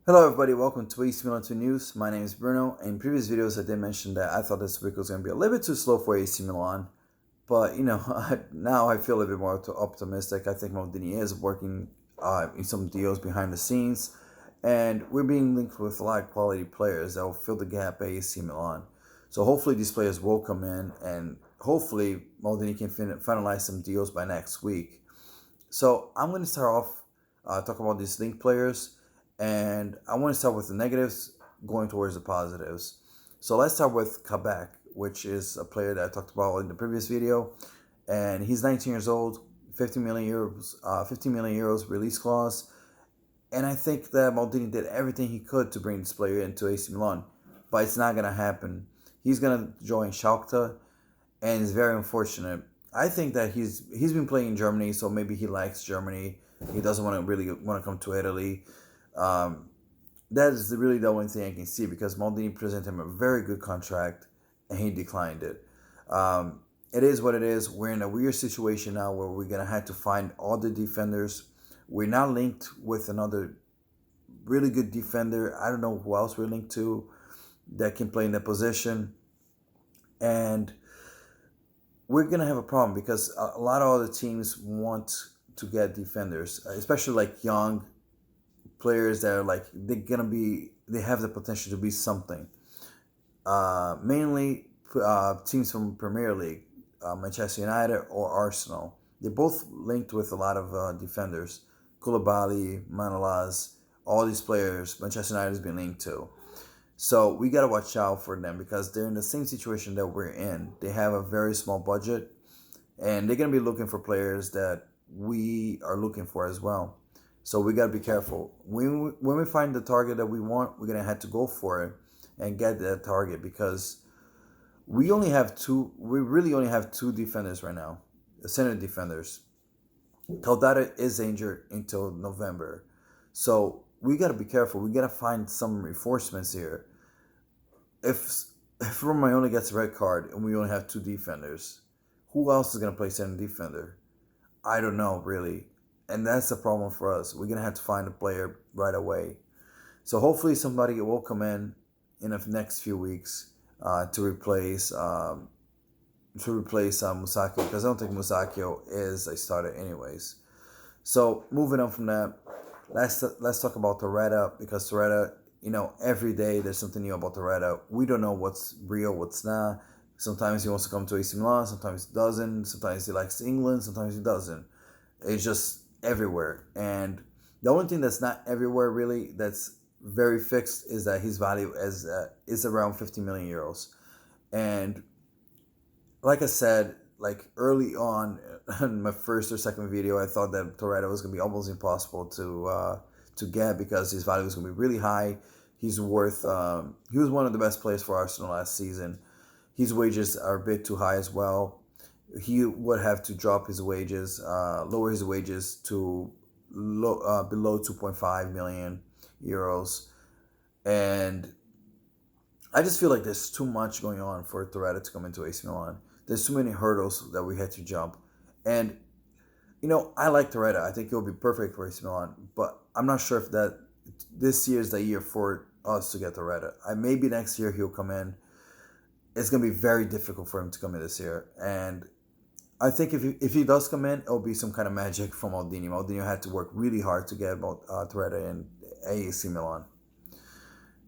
Hello everybody, welcome to AC Milan 2 News. My name is Bruno. In previous videos I did mention that I thought this week was going to be a little bit too slow for AC Milan. But, now I feel a bit more optimistic. I think Maldini is working in some deals behind the scenes. And we're being linked with a lot of quality players that will fill the gap at AC Milan. So hopefully these players will come in and hopefully Maldini can finalize some deals by next week. So I'm going to start off talk about these link players, and I want to start with the negatives, going towards the positives. So let's start with Kabak, which is a player that I talked about in the previous video, and he's 19 years old, 50 million euros, 50 million euros release clause, and I think that Maldini did everything he could to bring this player into AC Milan, but it's not going to happen. He's going to join Schalke, and it's very unfortunate. I think that he's been playing in Germany, so maybe he likes Germany. He doesn't want to come to Italy. Um, that is really the only thing I can see because Maldini presented him a very good contract, and he declined it. It is what it is. We're in a weird situation now where we're gonna have to find all the defenders. We're now linked with another really good defender. I don't know who else we're linked to that can play in that position, and we're gonna have a problem because a lot of other teams want to get defenders, especially like young players that are like they have the potential to be something. Mainly teams from Premier League, Manchester United or Arsenal. They're both linked with a lot of defenders. Koulibaly, Manolas, all these players Manchester United has been linked to. So we gotta watch out for them because they're in the same situation that we're in. They have a very small budget, and they're gonna be looking for players that we are looking for as well. So we gotta be careful. When we find the target that we want, we're gonna have to go for it and get that target because we only have two. We really only have two defenders right now, the center defenders. Caldara is injured until November, so we gotta be careful. We gotta find some reinforcements here. If if Romagnoli gets a red card and we only have two defenders, who else is gonna play center defender? I don't know really, and that's the problem for us. We're gonna have to find a player right away. So hopefully somebody will come in the next few weeks to replace Musakio because I don't think Musakio is a starter anyways. So moving on from that, let's talk about Torreira because Torreira, every day there's something new about Torreira. We don't know what's real, what's not. Sometimes he wants to come to AC Milan, sometimes he doesn't. Sometimes he likes England, sometimes he doesn't. It's just everywhere. And the only thing that's not everywhere really, that's very fixed, is that his value is around 50 million euros. And like I said, like early on in my first or second video, I thought that Torreira was gonna be almost impossible to get because his value was gonna be really high. He's worth. He was one of the best players for Arsenal last season. His wages are a bit too high as well. He would have to drop his wages, lower his wages to below 2.5 million euros. And I just feel like there's too much going on for Torreira to come into AC Milan. There's too many hurdles that we had to jump. And, I like Torreira. I think he'll be perfect for AC Milan. But I'm not sure if that this year is the year for us to get Torreira. Maybe next year he'll come in. It's going to be very difficult for him to come in this year. And I think if he does come in, it'll be some kind of magic from Maldini. Maldini had to work really hard to get Torreira in AC Milan.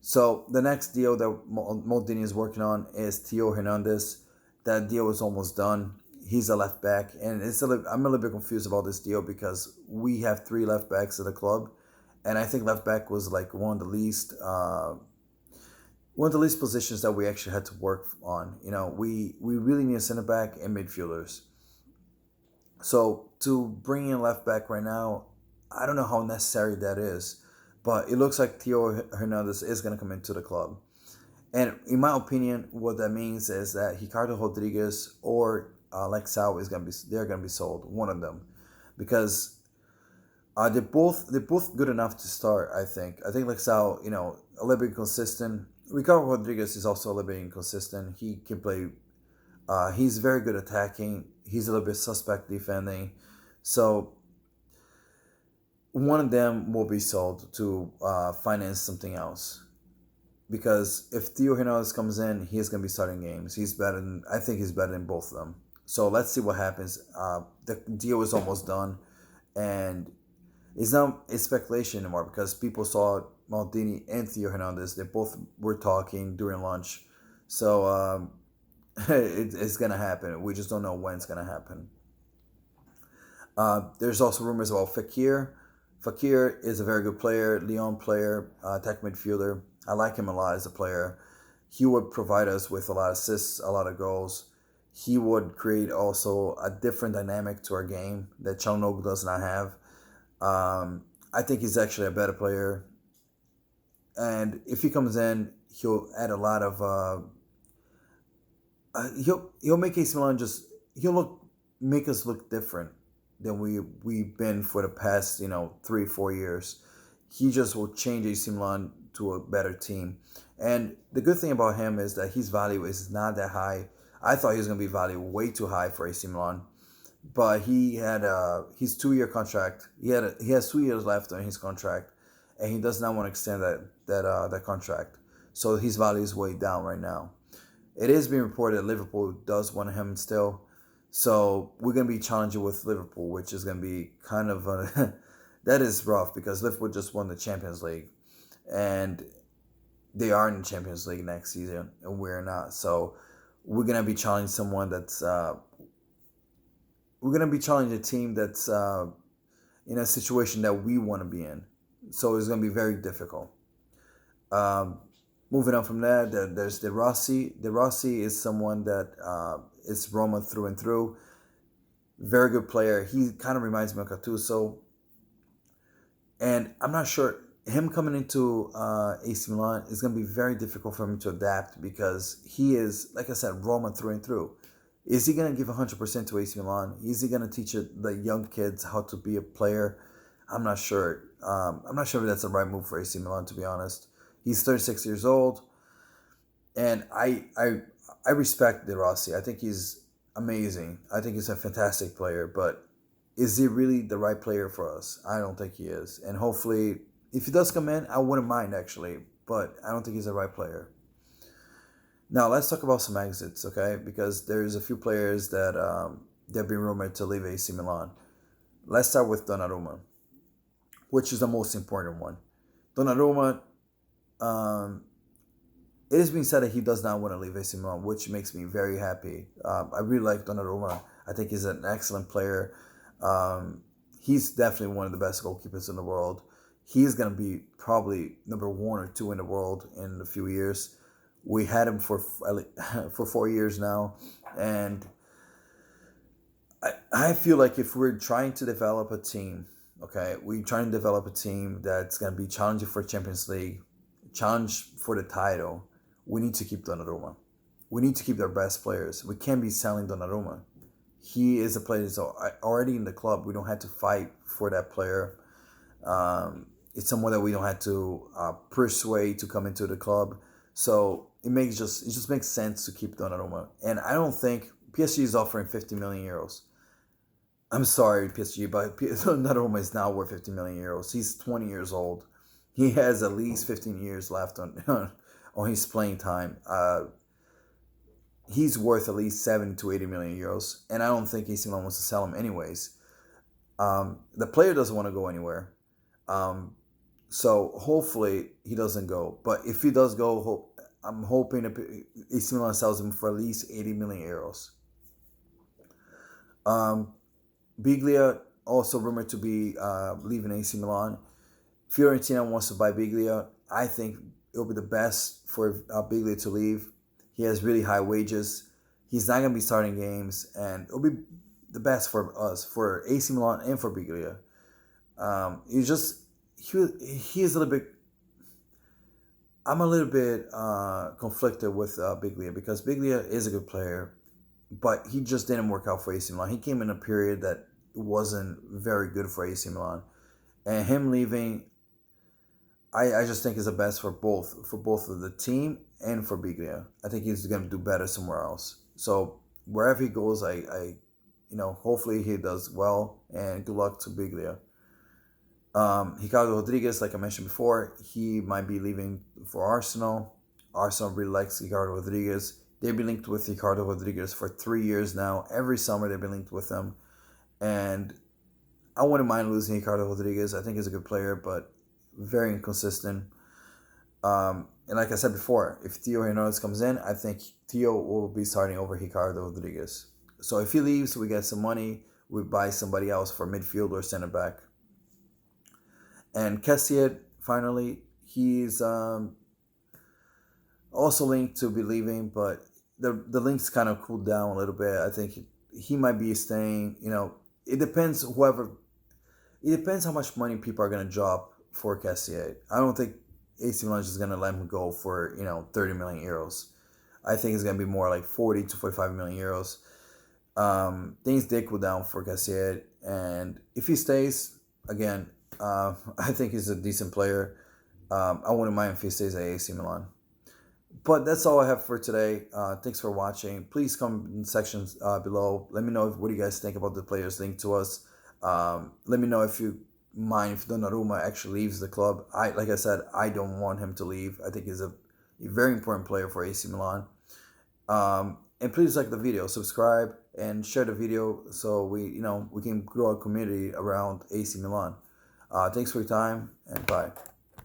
So the next deal that Maldini is working on is Theo Hernandez. That deal is almost done. He's a left back, and I'm a little bit confused about this deal because we have three left backs at the club, and I think left back was like one of the least positions that we actually had to work on. We really need a center back and midfielders. So to bring in left back right now, I don't know how necessary that is, but it looks like Theo Hernandez is going to come into the club. And in my opinion, what that means is that Ricardo Rodriguez or Lexao they're gonna be sold, one of them, because they're both good enough to start. I think Lexao, a little bit inconsistent. Ricardo Rodriguez is also a little bit inconsistent. He can play. He's very good attacking. He's a little bit suspect defending. So one of them will be sold to finance something else. Because if Theo Hernandez comes in, he's going to be starting games. I think he's better than both of them. So let's see what happens. The deal is almost done, and it's not a speculation anymore because people saw Maldini and Theo Hernandez. They both were talking during lunch, so it's gonna happen. We just don't know when it's gonna happen. There's also rumors about Fakir. Fakir is a very good player, Lyon player, attack midfielder. I like him a lot as a player. He would provide us with a lot of assists, a lot of goals. He would create also a different dynamic to our game that Çalhanoğlu does not have. I think he's actually a better player, and if he comes in, he'll add a lot of. He'll make AC Milan he'll make us look different than we've been for the past 3-4 years. He just will change AC Milan to a better team, and the good thing about him is that his value is not that high. I thought he was gonna be valued way too high for AC Milan, but he had his 2 year contract. He has 2 years left on his contract, and he does not want to extend that contract. So his value is way down right now. It is being reported that Liverpool does want him still, so we're gonna be challenging with Liverpool, which is gonna be kind of that is rough because Liverpool just won the Champions League, and they are in the Champions League next season, and we're not. So we're gonna be challenging someone that's we're gonna be challenging a team that's in a situation that we want to be in. So it's gonna be very difficult. Um, Moving on from that, there's De Rossi. De Rossi is someone that is Roma through and through. Very good player. He kind of reminds me of Gattuso, and I'm not sure him coming into AC Milan is going to be very difficult for him to adapt because he is, like I said, Roma through and through. Is he going to give 100% to AC Milan? Is he going to teach the young kids how to be a player? I'm not sure. I'm not sure if that's the right move for AC Milan, to be honest. He's 36 years old, and I respect De Rossi. I think he's amazing. I think he's a fantastic player, but is he really the right player for us? I don't think he is. And hopefully, if he does come in, I wouldn't mind actually, but I don't think he's the right player. Now let's talk about some exits, okay? Because there's a few players that they've been rumored to leave AC Milan. Let's start with Donnarumma, which is the most important one. Donnarumma, it has been said that he does not want to leave AC Milan, which makes me very happy. I really like Donnarumma. I think he's an excellent player. He's definitely one of the best goalkeepers in the world. He's going to be probably number 1 or 2 in the world in a few years. We had him for 4 years now, and I feel like if we're trying to develop a team, okay, we're trying to develop a team that's going to be challenging for Champions League, challenge for the title, we need to keep Donnarumma. We need to keep their best players. We can't be selling Donnarumma. He is a player that's already in the club. We don't have to fight for that player. It's someone that we don't have to persuade to come into the club. So it just makes sense to keep Donnarumma. And I don't think PSG is offering 50 million euros. I'm sorry, PSG, but Donnarumma is now worth 50 million euros. He's 20 years old. He has at least 15 years left on on his playing time. He's worth at least 70 to 80 million euros, and I don't think AC Milan wants to sell him anyways. The player doesn't want to go anywhere, so hopefully he doesn't go. But if he does go, I'm hoping that AC Milan sells him for at least 80 million euros. Biglia also rumored to be leaving AC Milan. Fiorentina wants to buy Biglia. I think it'll be the best for Biglia to leave. He has really high wages. He's not going to be starting games, and it'll be the best for us, for AC Milan and for Biglia. He is a little bit. I'm a little bit conflicted with Biglia because Biglia is a good player, but he just didn't work out for AC Milan. He came in a period that wasn't very good for AC Milan, and him leaving, I just think is the best for both of the team and for Biglia. I think he's going to do better somewhere else. So wherever he goes, hopefully he does well, and good luck to Biglia. Ricardo Rodriguez, like I mentioned before, he might be leaving for Arsenal. Arsenal really likes Ricardo Rodriguez. They've been linked with Ricardo Rodriguez for 3 years now. Every summer they've been linked with him. And I wouldn't mind losing Ricardo Rodriguez. I think he's a good player, but very inconsistent. And like I said before, if Theo Hernandez comes in, I think Theo will be starting over Ricardo Rodriguez. So if he leaves, we get some money. We buy somebody else for midfield or center back. And Kessiet, finally, he's also linked to be leaving, but the links kind of cooled down a little bit. I think he might be staying. It depends it depends how much money people are gonna drop for Kessiet. I don't think AC Milan is gonna let him go for 30 million euros. I think it's gonna be more like 40 to 45 million euros. Things did cool down for Kessiet, and if he stays, again, I think he's a decent player. I wouldn't mind if he stays at AC Milan. But that's all I have for today. Thanks for watching. Please comment in the sections below. Let me know what you guys think about the players linked to us. Let me know if you mind if Donnarumma actually leaves the club. Like I said, I don't want him to leave. I think he's a very important player for AC Milan. And please like the video, subscribe, and share the video so we can grow a community around AC Milan. Thanks for your time, and bye.